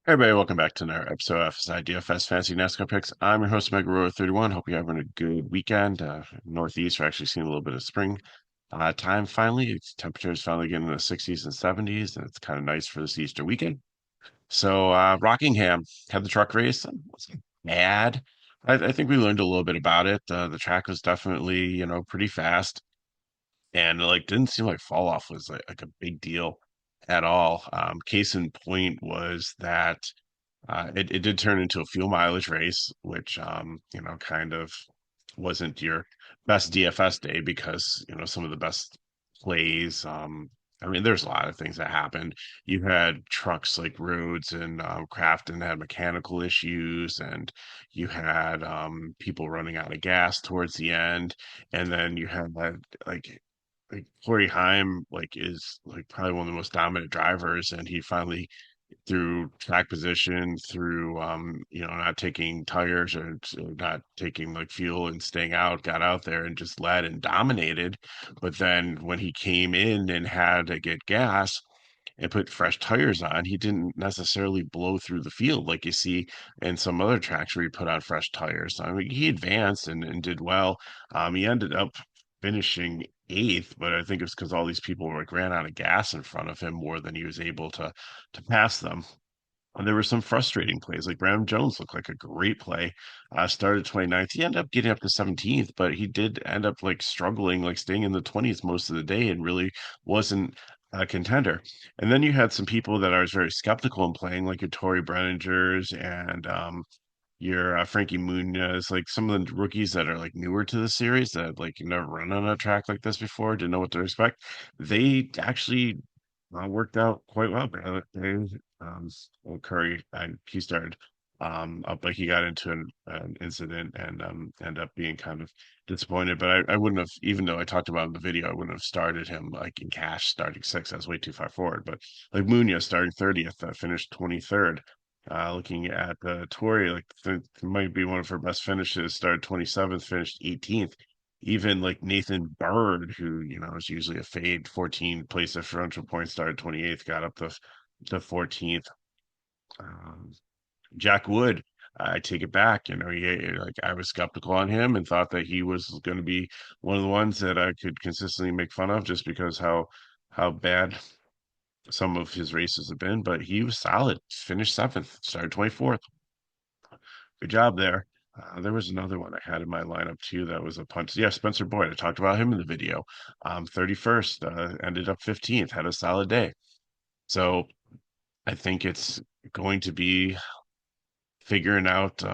Hey everybody, welcome back to another episode of FSi DFS Fantasy NASCAR Picks. I'm your host, Mega31. Hope you're having a good weekend. Northeast, we're actually seeing a little bit of spring time finally. Temperatures finally getting in the 60s and 70s, and it's kind of nice for this Easter weekend. So, Rockingham had the truck race. It wasn't bad. I think we learned a little bit about it. The track was definitely, pretty fast, and like didn't seem like fall off was like a big deal at all. Case in point was that it did turn into a fuel mileage race, which kind of wasn't your best DFS day because some of the best plays. I mean, there's a lot of things that happened. You had trucks like Rhodes and Crafton had mechanical issues, and you had people running out of gas towards the end, and then you had that like Corey Heim is like probably one of the most dominant drivers, and he finally through track position, through not taking tires or not taking like fuel and staying out, got out there and just led and dominated. But then when he came in and had to get gas and put fresh tires on, he didn't necessarily blow through the field like you see in some other tracks where he put on fresh tires. I mean, he advanced and did well. He ended up finishing eighth, but I think it's because all these people like ran out of gas in front of him more than he was able to pass them. And there were some frustrating plays. Like Brown Jones looked like a great play. Started 29th. He ended up getting up to 17th, but he did end up like struggling, like staying in the 20s most of the day and really wasn't a contender. And then you had some people that I was very skeptical in playing, like your Tory Brenningers and your Frankie Muniz, like some of the rookies that are like newer to the series that like never run on a track like this before, didn't know what to expect. They actually worked out quite well. Well, Curry, and he started up like he got into an incident and ended up being kind of disappointed. But I wouldn't have, even though I talked about it in the video, I wouldn't have started him like in cash starting six. That's way too far forward. But like Munoz starting 30th, finished 23rd. Looking at Tori, like might be one of her best finishes. Started 27th, finished 18th. Even like Nathan Bird, who is usually a fade, 14 place differential points, started 28th, got up to 14th. Um, Jack Wood, I take it back. Like I was skeptical on him and thought that he was going to be one of the ones that I could consistently make fun of just because how bad some of his races have been. But he was solid. Finished seventh, started 24th. Good job there. There was another one I had in my lineup too that was a punt. Yeah, Spencer Boyd. I talked about him in the video. 31st, ended up 15th, had a solid day. So I think it's going to be figuring out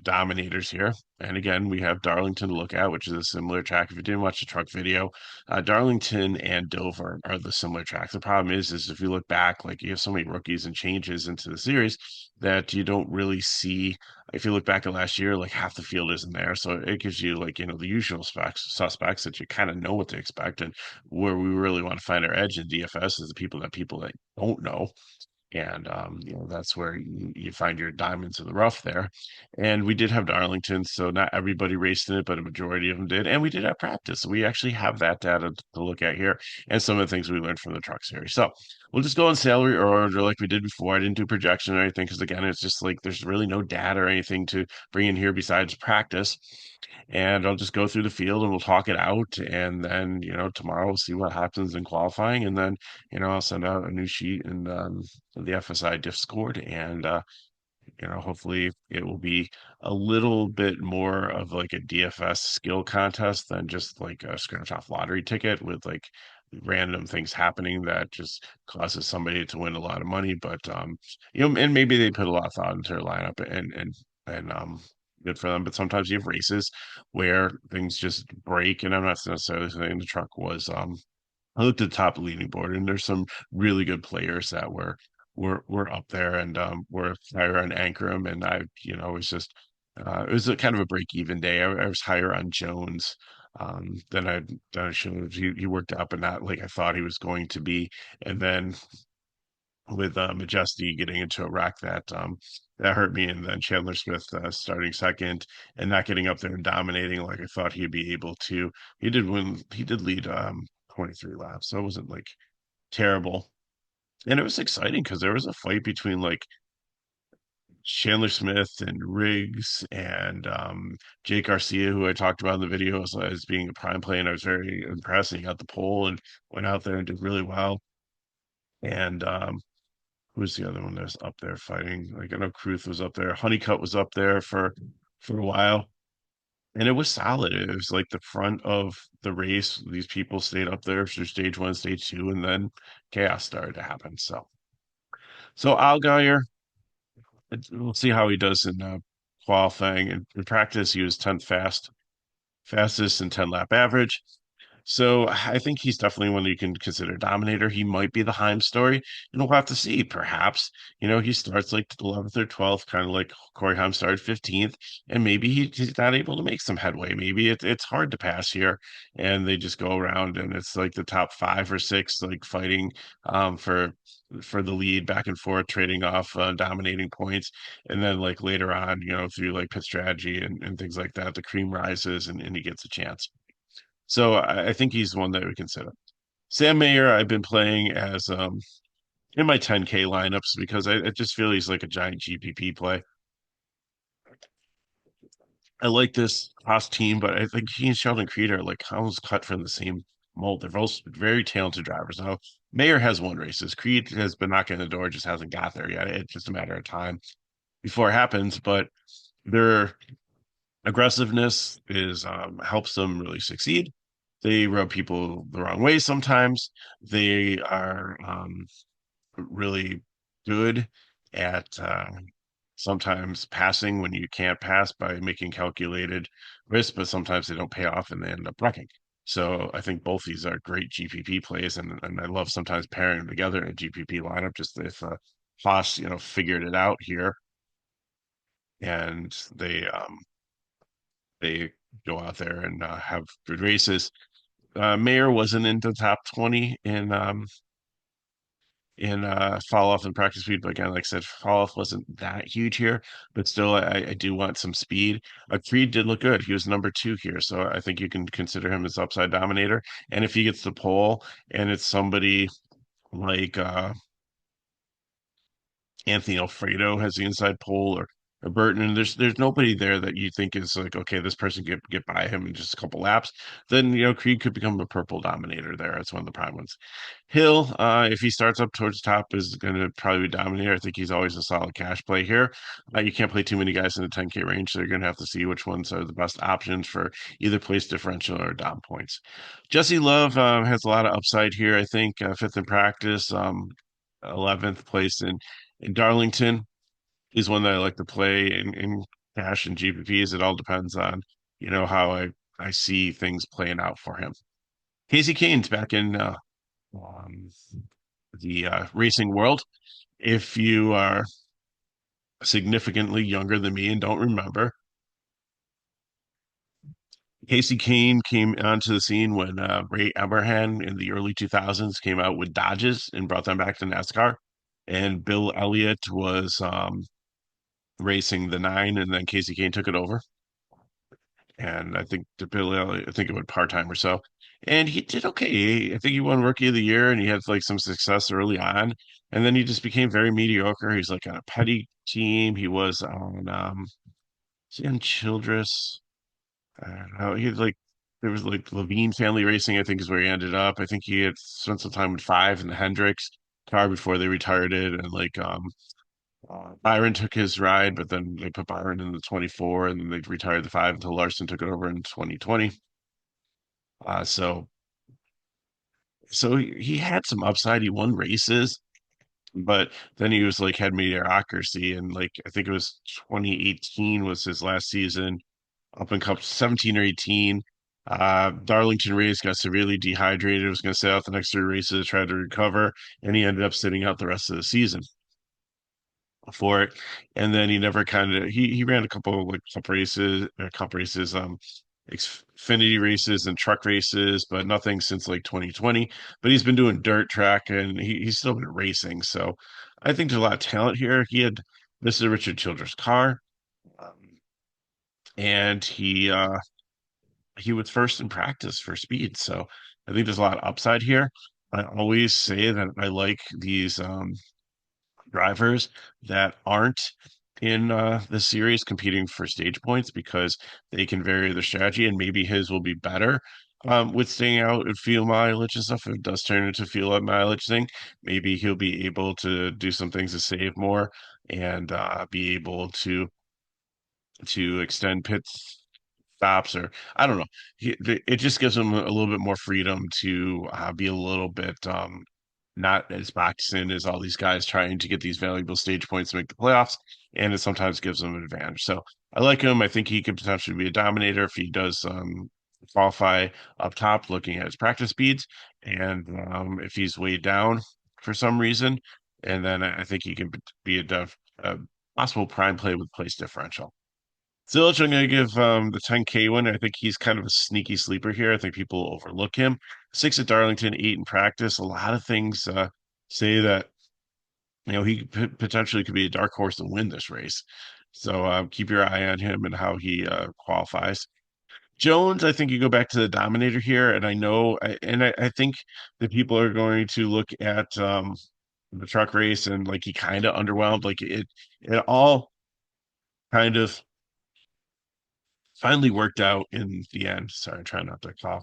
Dominators here. And again, we have Darlington to look at, which is a similar track. If you didn't watch the truck video, Darlington and Dover are the similar tracks. The problem is if you look back, like you have so many rookies and changes into the series that you don't really see. If you look back at last year, like half the field isn't there, so it gives you like the usual suspects that you kind of know what to expect. And where we really want to find our edge in DFS is the people that don't know, and that's where you find your diamonds in the rough there. And we did have Darlington, so not everybody raced in it, but a majority of them did. And we did have practice. We actually have that data to look at here and some of the things we learned from the truck series. So we'll just go in salary order like we did before. I didn't do projection or anything because again, it's just like there's really no data or anything to bring in here besides practice. And I'll just go through the field and we'll talk it out. And then, tomorrow we'll see what happens in qualifying. And then, I'll send out a new sheet and the FSi Discord, and hopefully it will be a little bit more of like a DFS skill contest than just like a scratch off lottery ticket with like random things happening that just causes somebody to win a lot of money. But and maybe they put a lot of thought into their lineup and good for them. But sometimes you have races where things just break, and I'm not necessarily saying the truck was I looked at the top leading board, and there's some really good players that were up there and were higher on Ankrum, and was just it was a kind of a break even day. I was higher on Jones than I should have. He worked out, but not like I thought he was going to be. And then with Majesty getting into a wreck that hurt me, and then Chandler Smith starting second and not getting up there and dominating like I thought he'd be able to. He did win. He did lead 23 laps, so it wasn't like terrible. And it was exciting because there was a fight between like Chandler Smith and Riggs and Jake Garcia, who I talked about in the video as being a prime play, and I was very impressed. And he got the pole and went out there and did really well. And who's the other one that's up there fighting? Like I know Kruth was up there. Honeycutt was up there for a while. And it was solid. It was like the front of the race. These people stayed up there through stage one, stage two, and then chaos started to happen. So Allgaier, we'll see how he does in qualifying. In practice, he was 10th fastest and 10 lap average. So I think he's definitely one that you can consider dominator. He might be the Heim story, and we'll have to see. Perhaps, he starts like 11th or 12th, kind of like Corey Heim started 15th, and maybe he's not able to make some headway. Maybe it's hard to pass here, and they just go around, and it's like the top five or six like fighting for the lead back and forth, trading off dominating points, and then like later on, through like pit strategy and things like that, the cream rises and he gets a chance. So I think he's one that we consider. Sam Mayer, I've been playing as in my 10K lineups because I just feel he's like a giant GPP play. I like this Haas team, but I think he and Sheldon Creed are like almost cut from the same mold. They're both very talented drivers. Now, Mayer has won races. Creed has been knocking the door, just hasn't got there yet. It's just a matter of time before it happens. But their aggressiveness is helps them really succeed. They rub people the wrong way sometimes. They are really good at sometimes passing when you can't pass by making calculated risks, but sometimes they don't pay off and they end up wrecking. So I think both these are great GPP plays, and I love sometimes pairing them together in a GPP lineup. Just if Haas, figured it out here and they go out there and have good races. Mayer wasn't in the top 20 in fall off and practice speed, but again, like I said, fall off wasn't that huge here, but still, I do want some speed. Creed did look good. He was number two here, so I think you can consider him as upside dominator. And if he gets the pole, and it's somebody like Anthony Alfredo has the inside pole or Burton, and there's nobody there that you think is like, okay, this person get by him in just a couple laps, then Creed could become a purple dominator there. It's one of the prime ones. Hill, if he starts up towards the top, is going to probably be dominator. I think he's always a solid cash play here. You can't play too many guys in the 10K range, so you're going to have to see which ones are the best options for either place differential or dom points. Jesse Love has a lot of upside here. I think fifth in practice, 11th place in Darlington is one that I like to play in cash and GPPs. It all depends on, how I see things playing out for him. Casey Kane's back in um, the racing world. If you are significantly younger than me and don't remember, Casey Kane came onto the scene when Ray Eberhan in the early 2000s came out with Dodges and brought them back to NASCAR. And Bill Elliott was racing the nine, and then Casey Kane took it over. And I think the Bill Elliott, I think it went part time or so. And he did okay. I think he won Rookie of the Year, and he had like some success early on. And then he just became very mediocre. He's like on a petty team. He was on Childress. I don't know. He had like there was like Levine Family Racing, I think is where he ended up. I think he had spent some time with five in the Hendricks car before they retired it. And like Byron took his ride, but then they put Byron in the 24 and then they retired the five until Larson took it over in 2020. So he had some upside. He won races, but then he was like had mediocrity, and like I think it was 2018 was his last season up in Cup 17 or 18. Darlington Race got severely dehydrated. Was going to sit out the next three races, tried to recover, and he ended up sitting out the rest of the season for it. And then he never kind of he ran a couple of like cup races, Xfinity races and truck races, but nothing since like 2020. But he's been doing dirt track and he's still been racing. So I think there's a lot of talent here. He had Mr. Richard Childress' car, um, and he was first in practice for speed. So I think there's a lot of upside here. I always say that I like these drivers that aren't in the series competing for stage points because they can vary their strategy and maybe his will be better with staying out and field mileage and stuff. If it does turn into field mileage thing, maybe he'll be able to do some things to save more and be able to extend pits stops or I don't know. It just gives him a little bit more freedom to be a little bit not as boxed in as all these guys trying to get these valuable stage points to make the playoffs, and it sometimes gives them an advantage. So I like him. I think he could potentially be a dominator if he does qualify up top, looking at his practice speeds, and if he's weighed down for some reason, and then I think he can be a possible prime play with place differential. Zilch, I'm going to give the 10K one. I think he's kind of a sneaky sleeper here. I think people overlook him. Six at Darlington, eight in practice. A lot of things say that he potentially could be a dark horse and win this race. So keep your eye on him and how he qualifies. Jones, I think you go back to the Dominator here, and I think that people are going to look at the truck race and like he kind of underwhelmed. Like it all kind of finally worked out in the end. Sorry, I'm trying not to cough.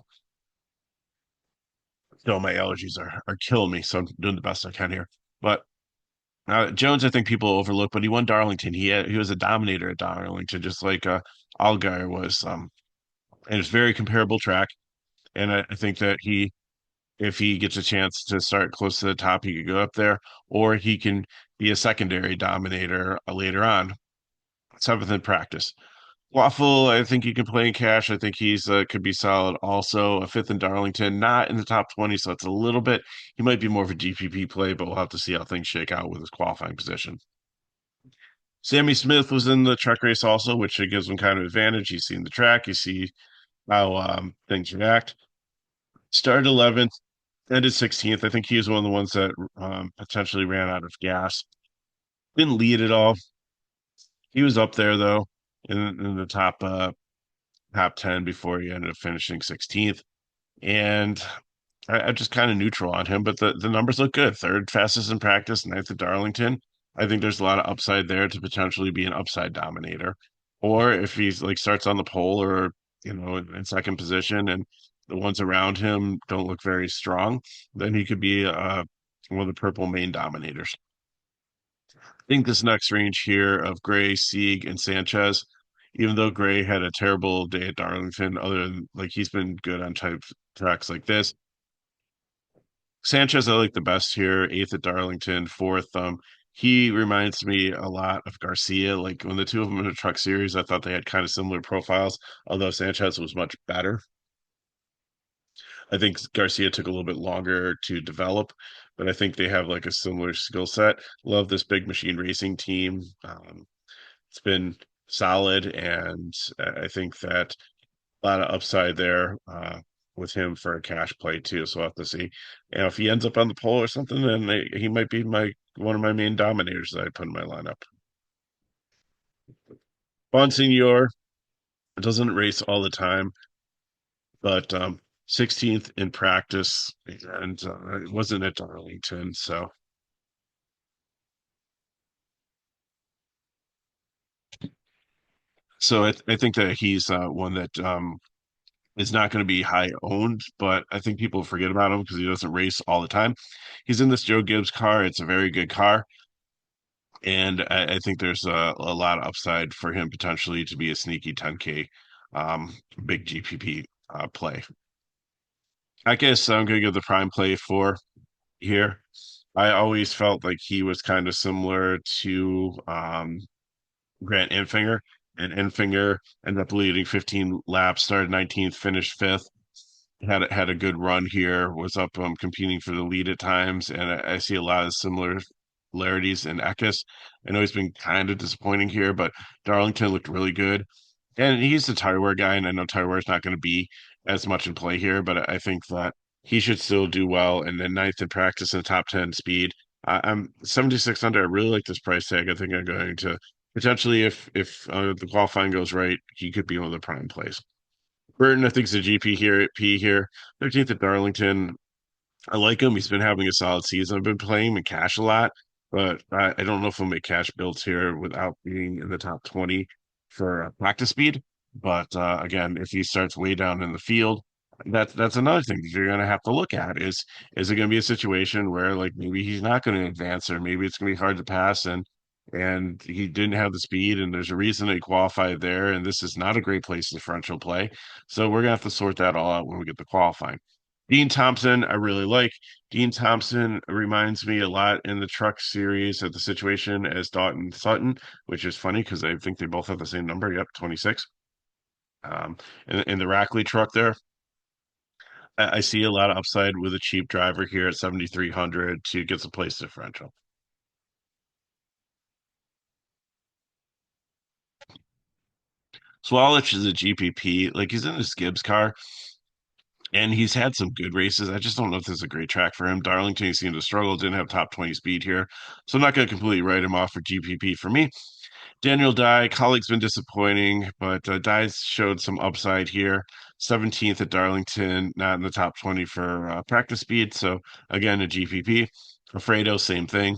No, my allergies are killing me, so I'm doing the best I can here. But Jones, I think people overlook, but he won Darlington. He was a dominator at Darlington, just like Allgaier was. And it's very comparable track. And I think that if he gets a chance to start close to the top, he could go up there, or he can be a secondary dominator later on. Seventh in practice. Waffle, I think you can play in cash. I think he's could be solid. Also, a fifth in Darlington, not in the top 20, so it's a little bit. He might be more of a GPP play, but we'll have to see how things shake out with his qualifying position. Sammy Smith was in the truck race also, which gives him kind of advantage. He's seen the track. You see how things react. Started 11th, ended 16th. I think he was one of the ones that potentially ran out of gas. Didn't lead at all. He was up there though in the top 10 before he ended up finishing 16th. And I'm just kind of neutral on him, but the numbers look good. Third fastest in practice, ninth at Darlington. I think there's a lot of upside there to potentially be an upside dominator. Or if he's like starts on the pole or in second position and the ones around him don't look very strong, then he could be one of the purple main dominators. I think this next range here of Gray, Sieg, and Sanchez, even though Gray had a terrible day at Darlington, other than like he's been good on type tracks like this. Sanchez, I like the best here, eighth at Darlington, fourth. He reminds me a lot of Garcia. Like when the two of them in a truck series, I thought they had kind of similar profiles, although Sanchez was much better. I think Garcia took a little bit longer to develop, but I think they have like a similar skill set. Love this big machine racing team. It's been solid, and I think that a lot of upside there with him for a cash play too. So we'll have to see. And if he ends up on the pole or something, then he might be my one of my main dominators that I put in my lineup. Bonsignor doesn't race all the time, but 16th in practice, and it wasn't at Darlington. So I think that he's one that is not going to be high owned, but I think people forget about him because he doesn't race all the time. He's in this Joe Gibbs car. It's a very good car. And I think there's a lot of upside for him potentially to be a sneaky 10K big GPP play. I guess I'm going to give the prime play for here. I always felt like he was kind of similar to Grant Enfinger, and Enfinger ended up leading 15 laps, started 19th, finished fifth. Had a good run here, was up competing for the lead at times, and I see a lot of similarities in Eckes. I know he's been kind of disappointing here, but Darlington looked really good. And he's the tire wear guy, and I know tire wear is not going to be as much in play here, but I think that he should still do well. And then ninth in practice in top 10 speed. I'm 76 under. I really like this price tag. I think I'm going to potentially, if the qualifying goes right, he could be one of the prime plays. Burton, I think, is a GP here at P here. 13th at Darlington. I like him. He's been having a solid season. I've been playing him in cash a lot. but I don't know if he'll make cash builds here without being in the top 20 for practice speed. But again, if he starts way down in the field, that's another thing that you're going to have to look at is it going to be a situation where like maybe he's not going to advance or maybe it's going to be hard to pass and he didn't have the speed and there's a reason he qualified there and this is not a great place differential play. So we're going to have to sort that all out when we get the qualifying. Dean Thompson, I really like. Dean Thompson reminds me a lot in the truck series of the situation as Dalton Sutton, which is funny because I think they both have the same number. Yep, 26. In the Rackley truck there, I see a lot of upside with a cheap driver here at 7,300 to get some place differential. Swalich is a GPP, like he's in his Gibbs car, and he's had some good races. I just don't know if this is a great track for him. Darlington he seemed to struggle, didn't have top 20 speed here, so I'm not going to completely write him off for GPP for me. Daniel Dye, colleague's been disappointing, but Dye's showed some upside here. 17th at Darlington, not in the top 20 for practice speed. So again, a GPP. Alfredo, same thing.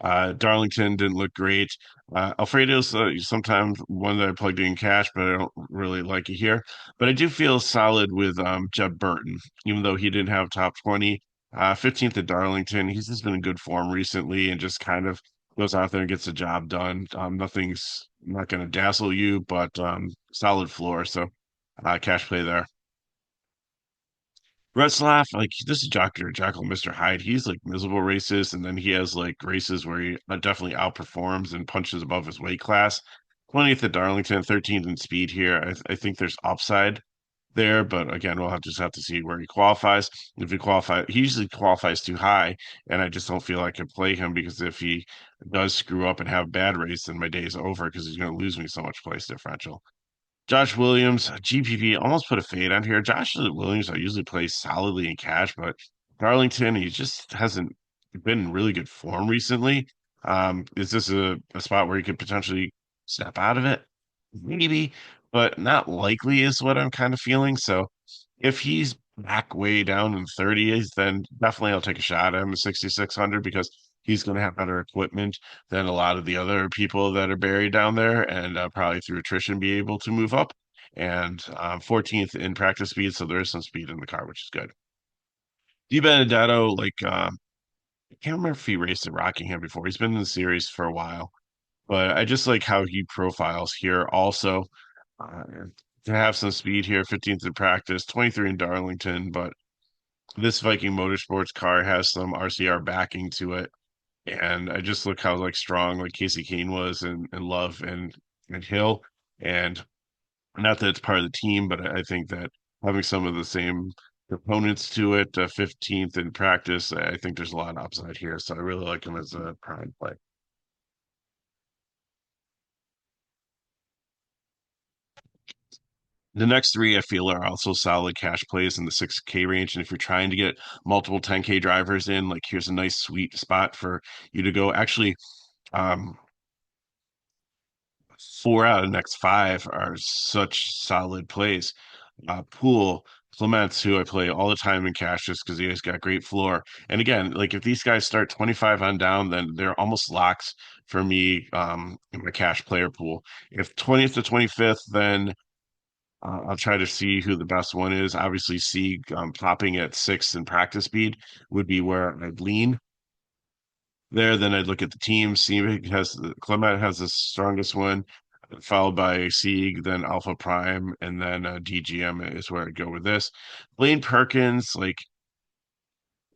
Darlington didn't look great. Alfredo's sometimes one that I plugged in cash, but I don't really like it here. But I do feel solid with Jeb Burton, even though he didn't have top 20. 15th at Darlington. He's just been in good form recently and just kind of goes out there and gets the job done. Nothing's not going to dazzle you, but solid floor. So cash play there. Retzlaff, like this is Dr. Jekyll, Mr. Hyde. He's like miserable races, and then he has like races where he definitely outperforms and punches above his weight class. 20th at Darlington, 13th in speed here. I think there's upside there, but again, we'll just have to see where he qualifies. If he usually qualifies too high, and I just don't feel I can play him because if he does screw up and have a bad race, then my day is over because he's going to lose me so much place differential. Josh Williams, GPP, almost put a fade on here. Josh Williams, I usually play solidly in cash, but Darlington, he just hasn't been in really good form recently. Is this a spot where he could potentially step out of it? Maybe, but not likely is what I'm kind of feeling. So if he's back way down in the 30s, then definitely I'll take a shot at him at 6,600 because he's going to have better equipment than a lot of the other people that are buried down there and probably through attrition be able to move up. And 14th in practice speed, so there is some speed in the car, which is good. Di Benedetto, like I can't remember if he raced at Rockingham before. He's been in the series for a while, but I just like how he profiles here also. Uh, to have some speed here, 15th in practice, 23 in Darlington, but this Viking Motorsports car has some RCR backing to it. And I just look how like strong like Casey Kane was and Love and Hill. And not that it's part of the team, but I think that having some of the same components to it, 15th in practice, I think there's a lot of upside here. So I really like him as a prime play. The next three I feel are also solid cash plays in the 6K range. And if you're trying to get multiple 10K drivers in, like here's a nice sweet spot for you to go. Actually, um, four out of the next five are such solid plays. Poole, Clements, who I play all the time in cash just because he's got great floor. And again, like if these guys start 25 on down, then they're almost locks for me in my cash player pool. If 20th to 25th, then I'll try to see who the best one is. Obviously, Sieg popping at six in practice speed would be where I'd lean there. Then I'd look at the team. Sieg has Clement has the strongest one, followed by Sieg, then Alpha Prime, and then DGM is where I'd go with this. Blaine Perkins, like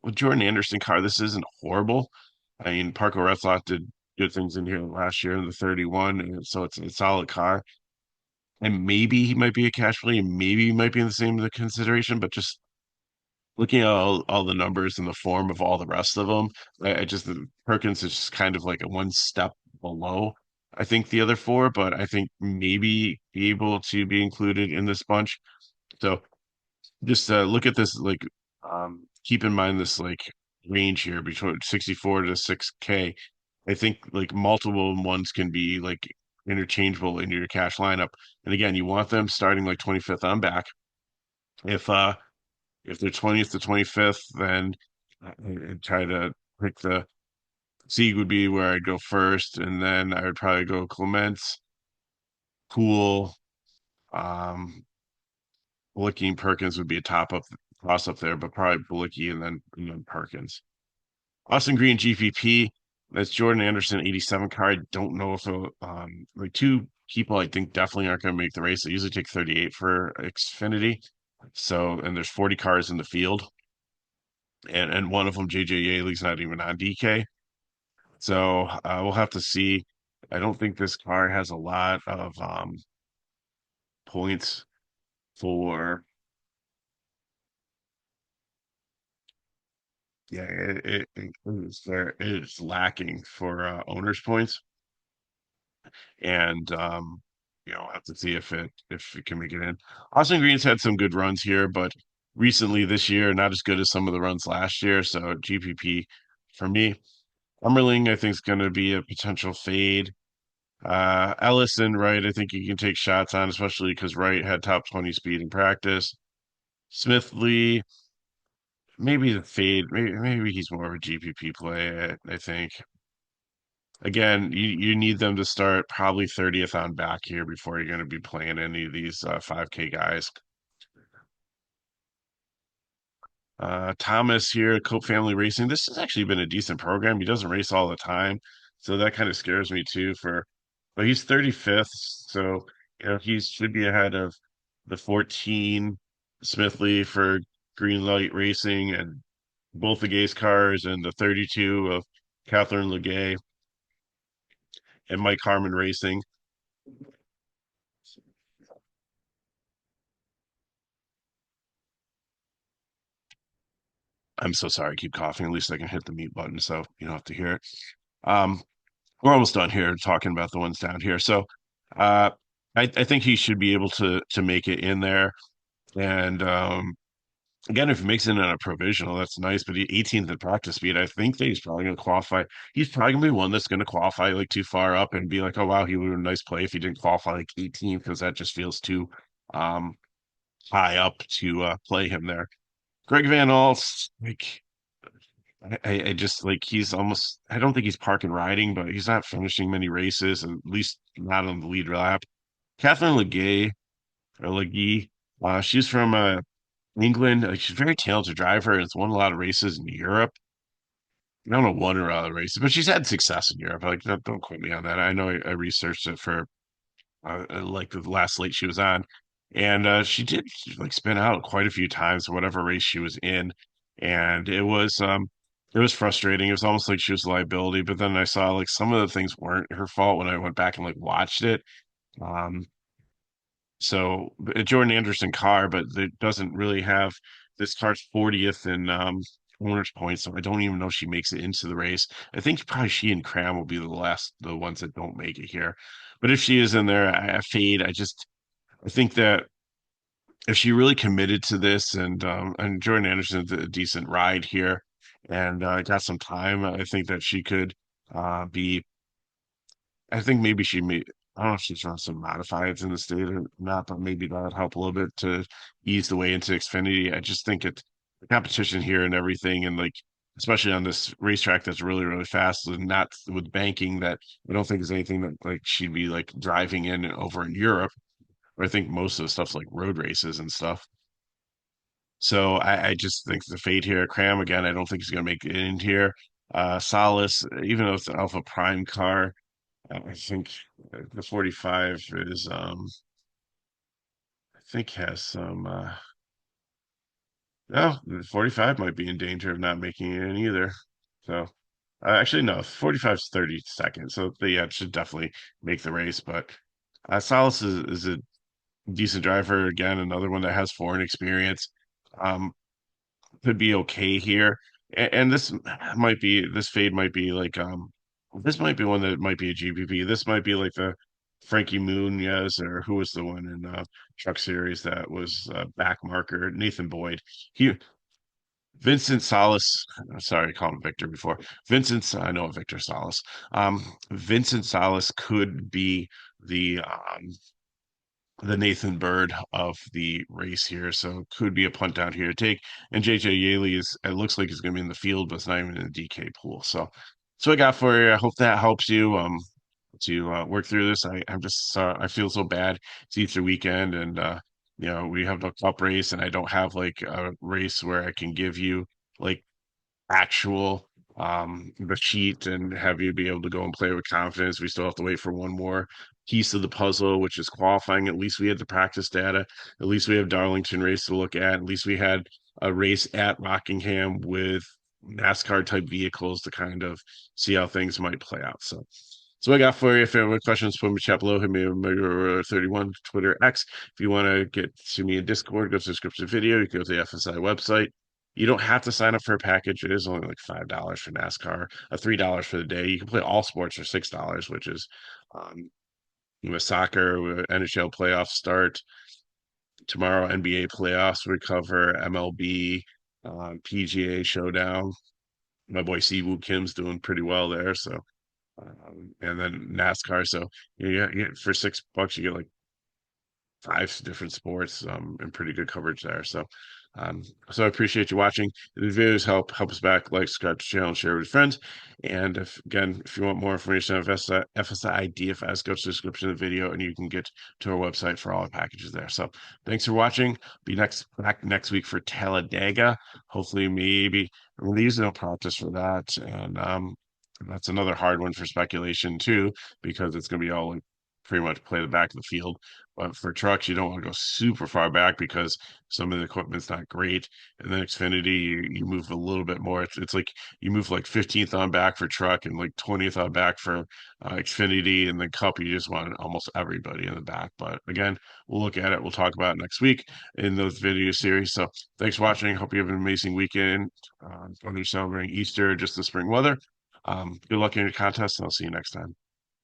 with Jordan Anderson car, this isn't horrible. I mean, Parker Retzlaff did good things in here last year in the 31, and so it's a solid car. And maybe he might be a cash play, and maybe he might be in the same consideration, but just looking at all the numbers and the form of all the rest of them, I just Perkins is just kind of like a one step below, I think, the other four, but I think maybe be able to be included in this bunch. So just look at this, like, keep in mind this, like, range here between 64 to 6K. I think, like, multiple ones can be, like, interchangeable in your cash lineup. And again, you want them starting like 25th on back. If if they're 20th to 25th, then try to pick Sieg would be where I'd go first, and then I would probably go Clements, Poole, um, Blicky and Perkins would be a top up toss up there, but probably Blicky and then Perkins. Austin Green GPP. That's Jordan Anderson 87 card. Don't know if like two people I think definitely aren't going to make the race. They usually take 38 for Xfinity. So and there's 40 cars in the field, and one of them JJ Yaley's not even on DK. So we'll have to see. I don't think this car has a lot of points for. Yeah, it is lacking for owners points, and we'll have to see if it can make it in. Austin Green's had some good runs here, but recently this year not as good as some of the runs last year. So GPP for me, Ummerling I think is going to be a potential fade. Ellison, right? I think you can take shots on, especially because Wright had top 20 speed in practice. Smithley, maybe the fade. Maybe he's more of a GPP play. I think. Again, you need them to start probably 30th on back here before you're going to be playing any of these 5K guys. Thomas here, Cope Family Racing. This has actually been a decent program. He doesn't race all the time, so that kind of scares me too. But he's 35th, so he should be ahead of the 14 Smithley for Green Light Racing and both the Gaze cars and the 32 of Catherine Legay and Mike Harmon Racing. I'm so sorry, I keep coughing. At least I can hit the mute button so you don't have to hear it. Um, we're almost done here talking about the ones down here. So uh, I think he should be able to make it in there. And again, if he makes it in a provisional, that's nice. But he 18th at practice speed, I think that he's probably going to qualify. He's probably going to be one that's going to qualify like too far up and be like, oh wow, he would have a nice play if he didn't qualify like 18th because that just feels too um, high up to play him there. Greg Van Alst, like I just like he's almost I don't think he's park and riding, but he's not finishing many races, at least not on the lead lap. Catherine Legay or Legay, she's from England. Like, she's a very talented driver and has won a lot of races in Europe. I don't know won a lot of races, but she's had success in Europe. Like don't quote me on that. I know I researched it for like the last slate she was on, and she did like spin out quite a few times, whatever race she was in, and it was frustrating. It was almost like she was a liability, but then I saw like some of the things weren't her fault when I went back and like watched it. Um, so a Jordan Anderson car, but it doesn't really have this car's 40th in owners points, so I don't even know if she makes it into the race. I think probably she and Cram will be the ones that don't make it here. But if she is in there, I fade. I think that if she really committed to this and Jordan Anderson's a decent ride here and got some time, I think that she could be I think maybe she may. I don't know if she's trying some modifieds in the state or not, but maybe that'd help a little bit to ease the way into Xfinity. I just think the competition here and everything, and like especially on this racetrack that's really really fast, and not with banking that I don't think is anything that like she'd be like driving in over in Europe. Where I think most of the stuff's like road races and stuff. So I just think the fade here, Cram again. I don't think he's going to make it in here. Solace, even though it's an Alpha Prime car. I think the 45 is I think has some no, the 45 might be in danger of not making it in either. So actually no, 45 is 30 seconds. So yeah, it should definitely make the race. But Salas is a decent driver. Again, another one that has foreign experience. Um, could be okay here. And this fade might be like this might be one that might be a GPP. This might be like the Frankie Muniz or who was the one in Truck Series that was back marker Nathan Boyd. He Vincent Salas. Sorry, I called him Victor before. I know Victor Salas. Vincent Salas could be the Nathan Bird of the race here. So could be a punt down here to take. And JJ Yaley it looks like he's going to be in the field, but it's not even in the DK pool. So So I got for you. I hope that helps you to work through this. I'm just I feel so bad. It's Easter weekend, and we have no cup race, and I don't have like a race where I can give you like actual the sheet and have you be able to go and play with confidence. We still have to wait for one more piece of the puzzle, which is qualifying. At least we had the practice data. At least we have Darlington race to look at. At least we had a race at Rockingham with NASCAR type vehicles to kind of see how things might play out. So I got for you. If you have any questions, put them in the chat below. Hit me on Megaro31, Twitter, X. If you want to get to me in Discord, go to the description of the video. You can go to the FSi website. You don't have to sign up for a package. It is only like $5 for NASCAR, $3 for the day. You can play all sports for $6, which is with soccer, with NHL playoffs start tomorrow. NBA playoffs we cover, MLB, PGA showdown. My boy Siwoo Kim's doing pretty well there. So and then NASCAR. So you get for $6 you get like five different sports and pretty good coverage there. Um, so I appreciate you watching. The videos help us back. Like, subscribe to the channel, share with your friends. And if you want more information on FSi DFS, go to the description of the video and you can get to our website for all our packages there. So thanks for watching. Be back next week for Talladega. Hopefully, maybe we're going to use no practice for that. And that's another hard one for speculation too, because it's going to be all like pretty much play the back of the field. But for trucks, you don't want to go super far back because some of the equipment's not great. And then Xfinity, you move a little bit more. It's like you move like 15th on back for truck and like 20th on back for Xfinity. And then Cup, you just want almost everybody in the back. But again, we'll look at it. We'll talk about it next week in those video series. So thanks for watching. Hope you have an amazing weekend. Whether you're celebrating Easter or just the spring weather. Good luck in your contest, and I'll see you next time.